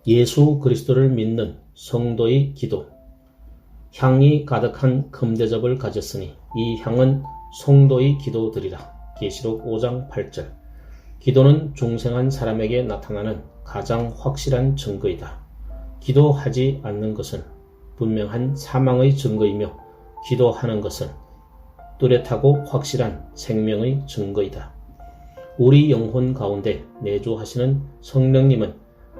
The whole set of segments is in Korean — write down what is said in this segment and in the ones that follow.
예수 그리스도를 믿는 성도의 기도. 향이 가득한 금대접을 가졌으니 이 향은 성도의 기도드리라. 계시록 5장 8절. 기도는 중생한 사람에게 나타나는 가장 확실한 증거이다. 기도하지 않는 것은 분명한 사망의 증거이며 기도하는 것은 뚜렷하고 확실한 생명의 증거이다. 우리 영혼 가운데 내주하시는 성령님은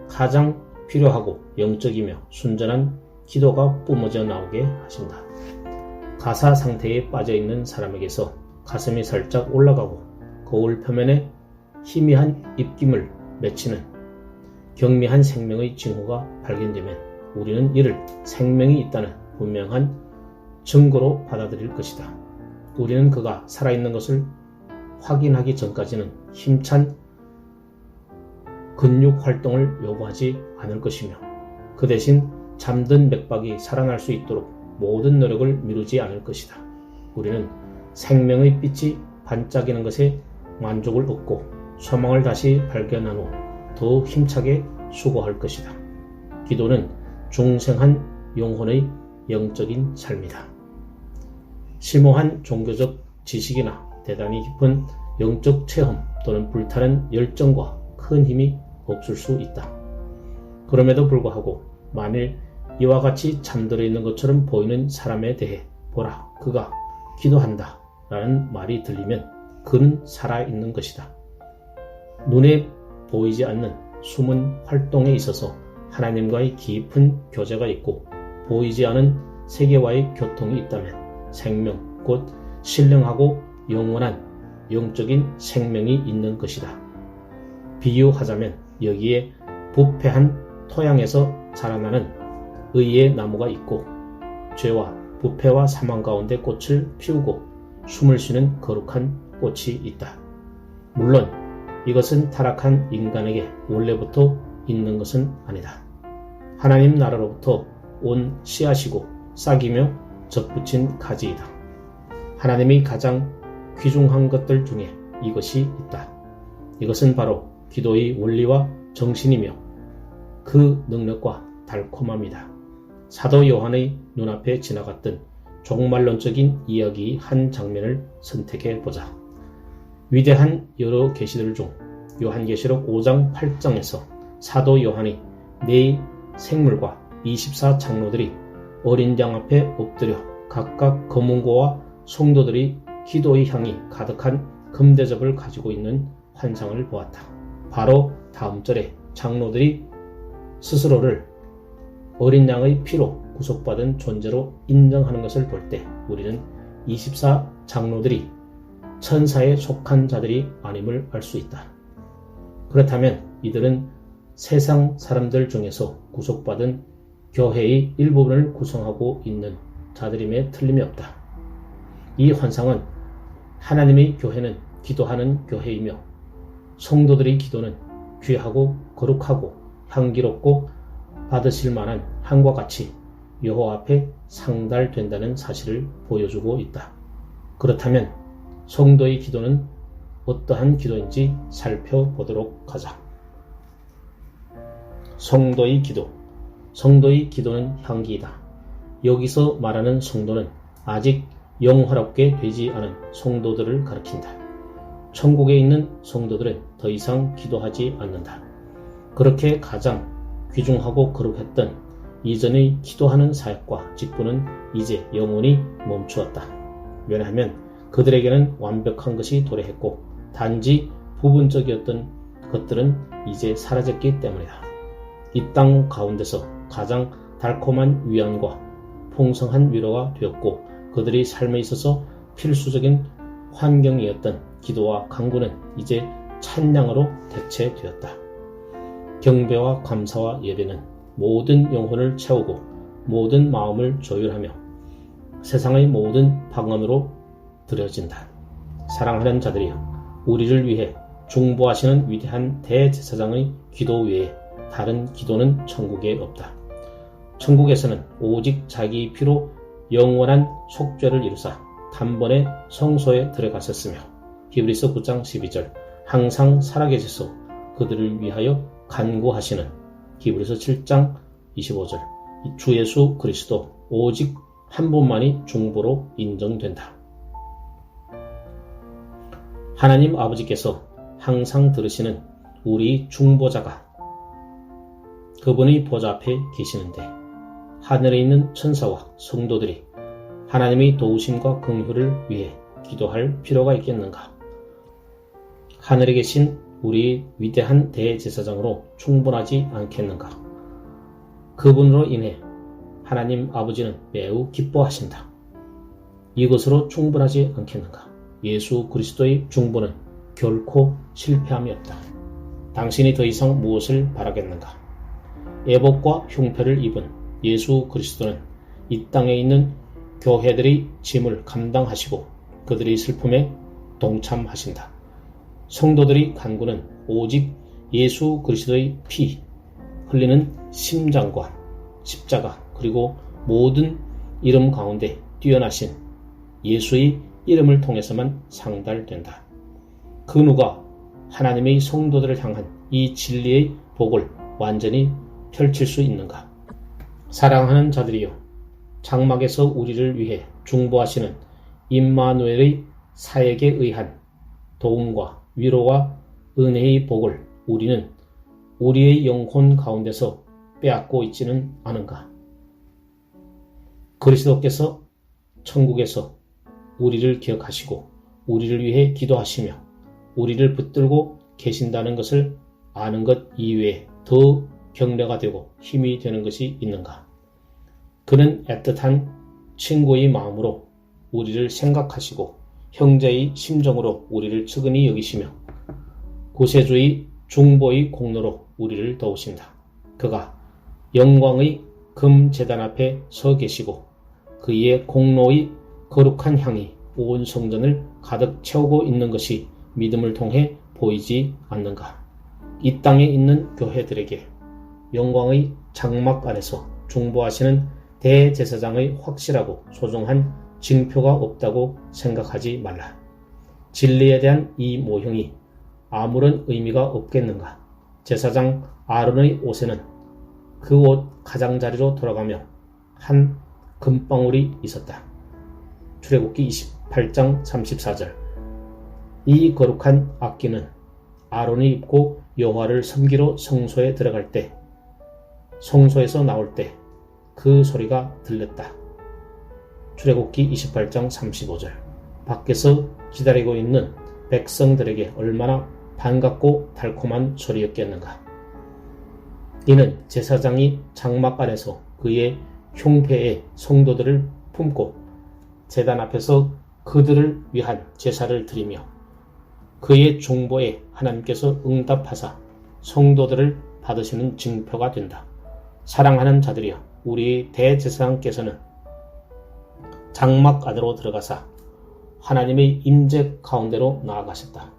가장 필요하고 영적이며 순전한 기도가 뿜어져 나오게 하신다. 가사 상태에 빠져있는 사람에게서 가슴이 살짝 올라가고 거울 표면에 희미한 입김을 맺히는 경미한 생명의 징후가 발견되면 우리는 이를 생명이 있다는 분명한 증거로 받아들일 것이다. 우리는 그가 살아있는 것을 확인하기 전까지는 힘찬 근육 활동을 요구하지 않을 것이며 그 대신 잠든 맥박이 살아날 수 있도록 모든 노력을 미루지 않을 것이다. 우리는 생명의 빛이 반짝이는 것에 만족을 얻고 소망을 다시 발견한 후 더 힘차게 수고할 것이다. 기도는 중생한 영혼의 영적인 삶이다. 심오한 종교적 지식이나 대단히 깊은 영적 체험 또는 불타는 열정과 큰 힘이 없을 수 있다. 그럼에도 불구하고 만일 이와 같이 잠들어 있는 것처럼 보이는 사람에 대해 보라, 그가 기도한다 라는 말이 들리면 그는 살아있는 것이다. 눈에 보이지 않는 숨은 활동에 있어서 하나님과의 깊은 교제가 있고 보이지 않은 세계와의 교통이 있다면 생명, 곧 신령하고 영원한 영적인 생명이 있는 것이다. 비유하자면 여기에 부패한 토양에서 자라나는 의의 나무가 있고 죄와 부패와 사망 가운데 꽃을 피우고 숨을 쉬는 거룩한 꽃이 있다. 물론 이것은 타락한 인간에게 원래부터 있는 것은 아니다. 하나님 나라로부터 온 씨앗이고 싹이며 접붙인 가지이다. 하나님이 가장 귀중한 것들 중에 이것이 있다. 이것은 바로 기도의 원리와 정신이며 그 능력과 달콤함이다. 사도 요한의 눈앞에 지나갔던 종말론적인 이야기의 한 장면을 선택해 보자. 위대한 여러 계시들 중 요한계시록 5장 8장에서 사도 요한이 네 생물과 24장로들이 어린 양 앞에 엎드려 각각 검은고와 성도들이 기도의 향이 가득한 금대접을 가지고 있는 환상을 보았다. 바로 다음 절에 장로들이 스스로를 어린 양의 피로 구속받은 존재로 인정하는 것을 볼 때 우리는 24장로들이 천사에 속한 자들이 아님을 알 수 있다. 그렇다면 이들은 세상 사람들 중에서 구속받은 교회의 일부분을 구성하고 있는 자들임에 틀림이 없다. 이 환상은 하나님의 교회는 기도하는 교회이며 성도들의 기도는 귀하고 거룩하고 향기롭고 받으실 만한 향과 같이 여호와 앞에 상달된다는 사실을 보여주고 있다. 그렇다면 성도의 기도는 어떠한 기도인지 살펴보도록 하자. 성도의 기도. 성도의 기도는 향기이다. 여기서 말하는 성도는 아직 영화롭게 되지 않은 성도들을 가리킨다. 천국에 있는 성도들은 더 이상 기도하지 않는다. 그렇게 가장 귀중하고 거룩했던 이전의 기도하는 사역과 직분은 이제 영원히 멈추었다. 왜냐하면 그들에게는 완벽한 것이 도래했고 단지 부분적이었던 것들은 이제 사라졌기 때문이다. 이 땅 가운데서 가장 달콤한 위안과 풍성한 위로가 되었고 그들이 삶에 있어서 필수적인 환경이었던 기도와 간구는 이제 찬양으로 대체되었다. 경배와 감사와 예배는 모든 영혼을 채우고 모든 마음을 조율하며 세상의 모든 방언으로 드려진다. 사랑하는 자들이여, 우리를 위해 중보하시는 위대한 대제사장의 기도 외에 다른 기도는 천국에 없다. 천국에서는 오직 자기 피로 영원한 속죄를 이루사 단번에 성소에 들어가셨으며 히브리서 9장 12절 항상 살아계셔서 그들을 위하여 간구하시는 히브리서 7장 25절. 주 예수 그리스도 오직 한 분만이 중보로 인정된다. 하나님 아버지께서 항상 들으시는 우리 중보자가 그분의 보좌 앞에 계시는데 하늘에 있는 천사와 성도들이 하나님의 도우심과 긍휼을 위해 기도할 필요가 있겠는가? 하늘에 계신 우리 위대한 대제사장으로 충분하지 않겠는가? 그분으로 인해 하나님 아버지는 매우 기뻐하신다. 이것으로 충분하지 않겠는가? 예수 그리스도의 중보는 결코 실패함이 없다. 당신이 더 이상 무엇을 바라겠는가? 애복과 흉패를 입은 예수 그리스도는 이 땅에 있는 교회들의 짐을 감당하시고 그들의 슬픔에 동참하신다. 성도들의 간구는 오직 예수 그리스도의 피 흘리는 심장과 십자가 그리고 모든 이름 가운데 뛰어나신 예수의 이름을 통해서만 상달된다. 그 누가 하나님의 성도들을 향한 이 진리의 복을 완전히 펼칠 수 있는가? 사랑하는 자들이여, 장막에서 우리를 위해 중보하시는 임마누엘의 사역에 의한 도움과 위로와 은혜의 복을 우리는 우리의 영혼 가운데서 빼앗고 있지는 않은가? 그리스도께서 천국에서 우리를 기억하시고 우리를 위해 기도하시며 우리를 붙들고 계신다는 것을 아는 것 이외에 더 격려가 되고 힘이 되는 것이 있는가? 그는 애틋한 친구의 마음으로 우리를 생각하시고 형제의 심정으로 우리를 측은히 여기시며 구세주의 중보의 공로로 우리를 도우신다. 그가 영광의 금제단 앞에 서 계시고 그의 공로의 거룩한 향이 온 성전을 가득 채우고 있는 것이 믿음을 통해 보이지 않는가? 이 땅에 있는 교회들에게 영광의 장막 안에서 중보하시는 대제사장의 확실하고 소중한 징표가 없다고 생각하지 말라. 진리에 대한 이 모형이 아무런 의미가 없겠는가? 제사장 아론의 옷에는 그 옷 가장자리로 돌아가며 한 금방울이 있었다. 출애굽기 28장 34절. 이 거룩한 악기는 아론이 입고 여호와를 섬기러 성소에 들어갈 때, 성소에서 나올 때 그 소리가 들렸다. 출애굽기 28장 35절. 밖에서 기다리고 있는 백성들에게 얼마나 반갑고 달콤한 소리였겠는가. 이는 제사장이 장막 안에서 그의 흉패의 성도들을 품고 제단 앞에서 그들을 위한 제사를 드리며 그의 중보에 하나님께서 응답하사 성도들을 받으시는 징표가 된다. 사랑하는 자들이여, 우리 대제사장께서는 장막 안으로 들어가사 하나님의 임재 가운데로 나아가셨다.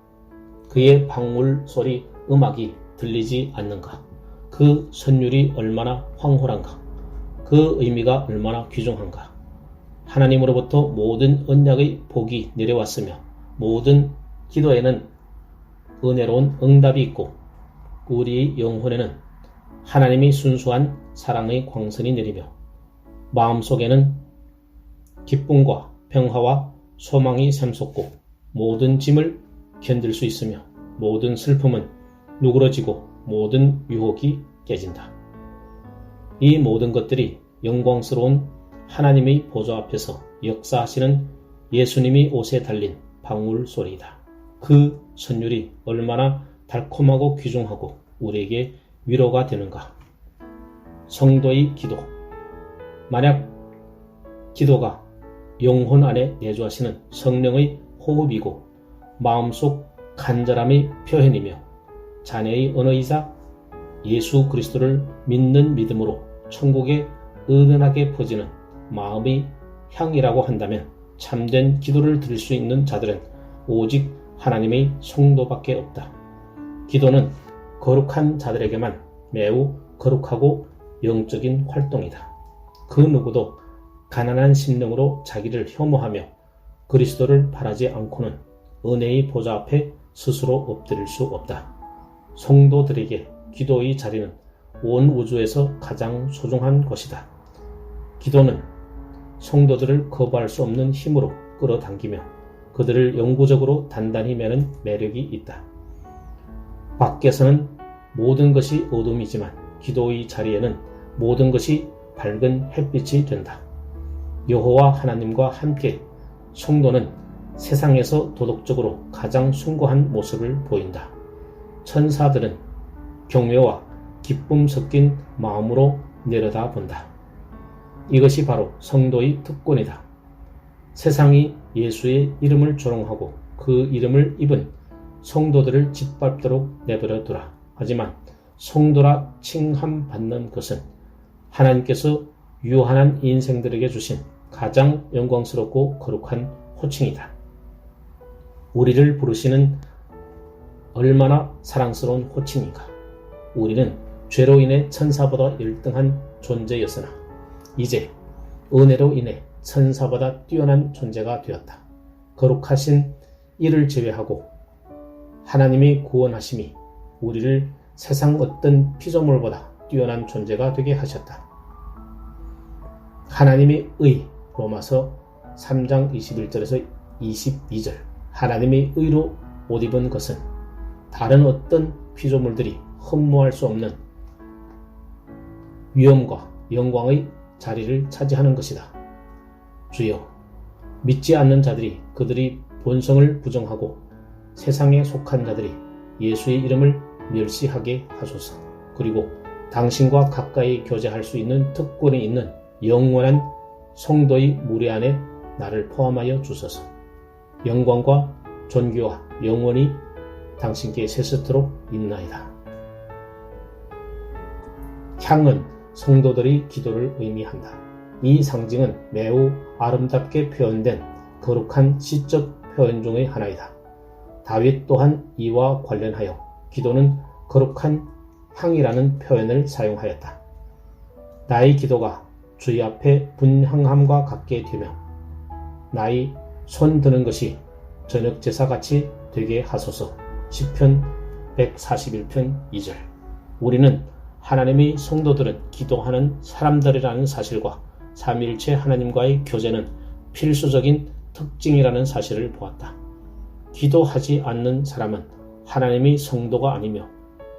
그의 방울 소리 음악이 들리지 않는가? 그 선율이 얼마나 황홀한가? 그 의미가 얼마나 귀중한가? 하나님으로부터 모든 언약의 복이 내려왔으며 모든 기도에는 은혜로운 응답이 있고 우리의 영혼에는 하나님의 순수한 사랑의 광선이 내리며 마음속에는 기쁨과 평화와 소망이 샘솟고 모든 짐을 견딜 수 있으며 모든 슬픔은 누그러지고 모든 유혹이 깨진다. 이 모든 것들이 영광스러운 하나님의 보좌 앞에서 역사하시는 예수님이 옷에 달린 방울 소리이다. 그 선율이 얼마나 달콤하고 귀중하고 우리에게 위로가 되는가. 성도의 기도. 만약 기도가 영혼 안에 내주하시는 성령의 호흡이고 마음속 간절함의 표현이며 자녀의 언어이자 예수 그리스도를 믿는 믿음으로 천국에 은은하게 퍼지는 마음의 향이라고 한다면 참된 기도를 드릴 수 있는 자들은 오직 하나님의 성도밖에 없다. 기도는 거룩한 자들에게만 매우 거룩하고 영적인 활동이다. 그 누구도 가난한 심령으로 자기를 혐오하며 그리스도를 바라지 않고는 은혜의 보좌 앞에 스스로 엎드릴 수 없다. 성도들에게 기도의 자리는 온 우주에서 가장 소중한 것이다. 기도는 성도들을 거부할 수 없는 힘으로 끌어당기며 그들을 영구적으로 단단히 매는 매력이 있다. 밖에서는 모든 것이 어둠이지만 기도의 자리에는 모든 것이 밝은 햇빛이 된다. 여호와 하나님과 함께 성도는 세상에서 도덕적으로 가장 숭고한 모습을 보인다. 천사들은 경외와 기쁨 섞인 마음으로 내려다본다. 이것이 바로 성도의 특권이다. 세상이 예수의 이름을 조롱하고 그 이름을 입은 성도들을 짓밟도록 내버려 두라. 하지만 성도라 칭함받는 것은 하나님께서 유한한 인생들에게 주신 가장 영광스럽고 거룩한 호칭이다. 우리를 부르시는 얼마나 사랑스러운 호칭인가. 우리는 죄로 인해 천사보다 1등한 존재였으나 이제 은혜로 인해 천사보다 뛰어난 존재가 되었다. 거룩하신 이를 제외하고 하나님의 구원하심이 우리를 세상 어떤 피조물보다 뛰어난 존재가 되게 하셨다. 하나님의 의, 로마서 3장 21절에서 22절. 하나님의 의로 옷 입은 것은 다른 어떤 피조물들이 흠모할 수 없는 위엄과 영광의 자리를 차지하는 것이다. 주여, 믿지 않는 자들이 그들이 본성을 부정하고 세상에 속한 자들이 예수의 이름을 멸시하게 하소서. 그리고 당신과 가까이 교제할 수 있는 특권이 있는 영원한 성도의 무리 안에 나를 포함하여 주소서. 영광과 존귀와 영원히 당신께 세세토록 있나이다. 향은 성도들의 기도를 의미한다. 이 상징은 매우 아름답게 표현된 거룩한 시적 표현 중의 하나이다. 다윗 또한 이와 관련하여 기도는 거룩한 향이라는 표현을 사용하였다. 나의 기도가 주의 앞에 분향함과 같게 되며 나의 손 드는 것이 저녁 제사같이 되게 하소서. 시편 141편 2절. 우리는 하나님의 성도들은 기도하는 사람들이라는 사실과 삼위일체 하나님과의 교제는 필수적인 특징이라는 사실을 보았다. 기도하지 않는 사람은 하나님의 성도가 아니며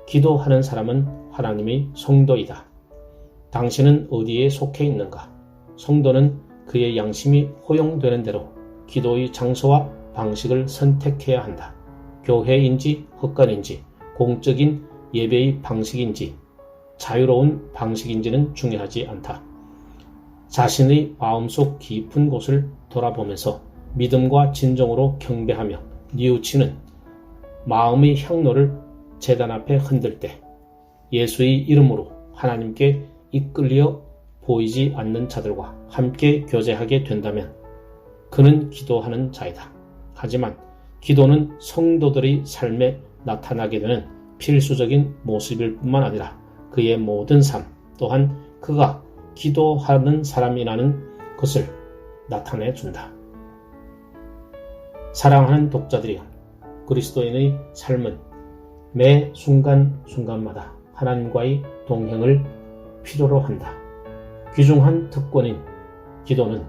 기도하는 사람은 하나님의 성도이다. 당신은 어디에 속해 있는가? 성도는 그의 양심이 허용되는 대로 기도의 장소와 방식을 선택해야 한다. 교회인지 헛간인지 공적인 예배의 방식인지 자유로운 방식인지는 중요하지 않다. 자신의 마음속 깊은 곳을 돌아보면서 믿음과 진정으로 경배하며 뉘우치는 마음의 향로를 제단 앞에 흔들 때 예수의 이름으로 하나님께 이끌려 보이지 않는 자들과 함께 교제하게 된다면 그는 기도하는 자이다. 하지만 기도는 성도들의 삶에 나타나게 되는 필수적인 모습일 뿐만 아니라 그의 모든 삶 또한 그가 기도하는 사람이라는 것을 나타내 준다. 사랑하는 독자들이여, 그리스도인의 삶은 매 순간순간마다 하나님과의 동행을 필요로 한다. 귀중한 특권인 기도는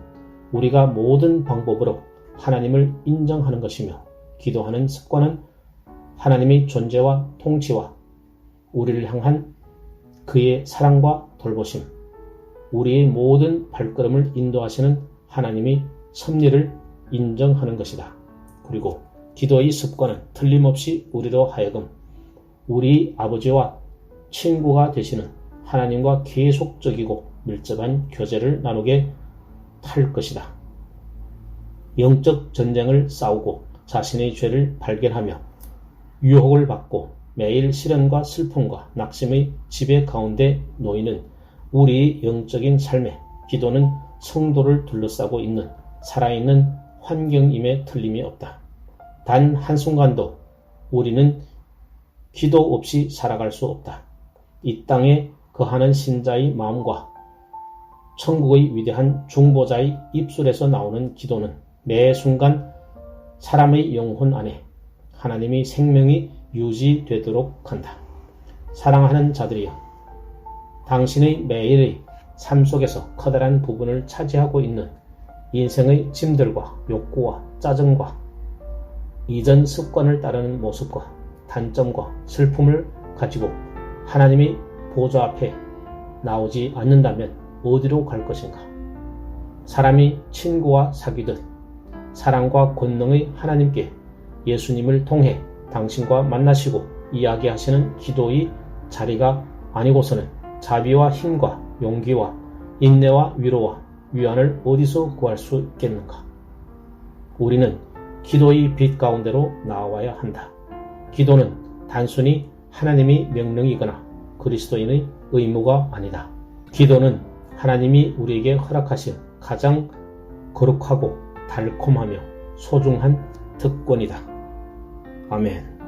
우리가 모든 방법으로 하나님을 인정하는 것이며 기도하는 습관은 하나님의 존재와 통치와 우리를 향한 그의 사랑과 돌보심, 우리의 모든 발걸음을 인도하시는 하나님의 섭리를 인정하는 것이다. 그리고 기도의 습관은 틀림없이 우리로 하여금 우리 아버지와 친구가 되시는 하나님과 계속적이고 밀접한 교제를 나누게 할 것이다. 영적 전쟁을 싸우고 자신의 죄를 발견하며 유혹을 받고 매일 시련과 슬픔과 낙심의 지배 가운데 놓이는 우리의 영적인 삶에 기도는 성도를 둘러싸고 있는 살아있는 환경임에 틀림이 없다. 단 한순간도 우리는 기도 없이 살아갈 수 없다. 이 땅에 거하는 신자의 마음과 천국의 위대한 중보자의 입술에서 나오는 기도는 매 순간 사람의 영혼 안에 하나님의 생명이 유지되도록 한다. 사랑하는 자들이여, 당신의 매일의 삶 속에서 커다란 부분을 차지하고 있는 인생의 짐들과 욕구와 짜증과 이전 습관을 따르는 모습과 단점과 슬픔을 가지고 하나님이 보좌 앞에 나오지 않는다면 어디로 갈 것인가? 사람이 친구와 사귀듯 사랑과 권능의 하나님께 예수님을 통해 당신과 만나시고 이야기하시는 기도의 자리가 아니고서는 자비와 힘과 용기와 인내와 위로와 위안을 어디서 구할 수 있겠는가? 우리는 기도의 빛 가운데로 나와야 한다. 기도는 단순히 하나님의 명령이거나 그리스도인의 의무가 아니다. 기도는 하나님이 우리에게 허락하신 가장 거룩하고 달콤하며 소중한 특권이다. 아멘.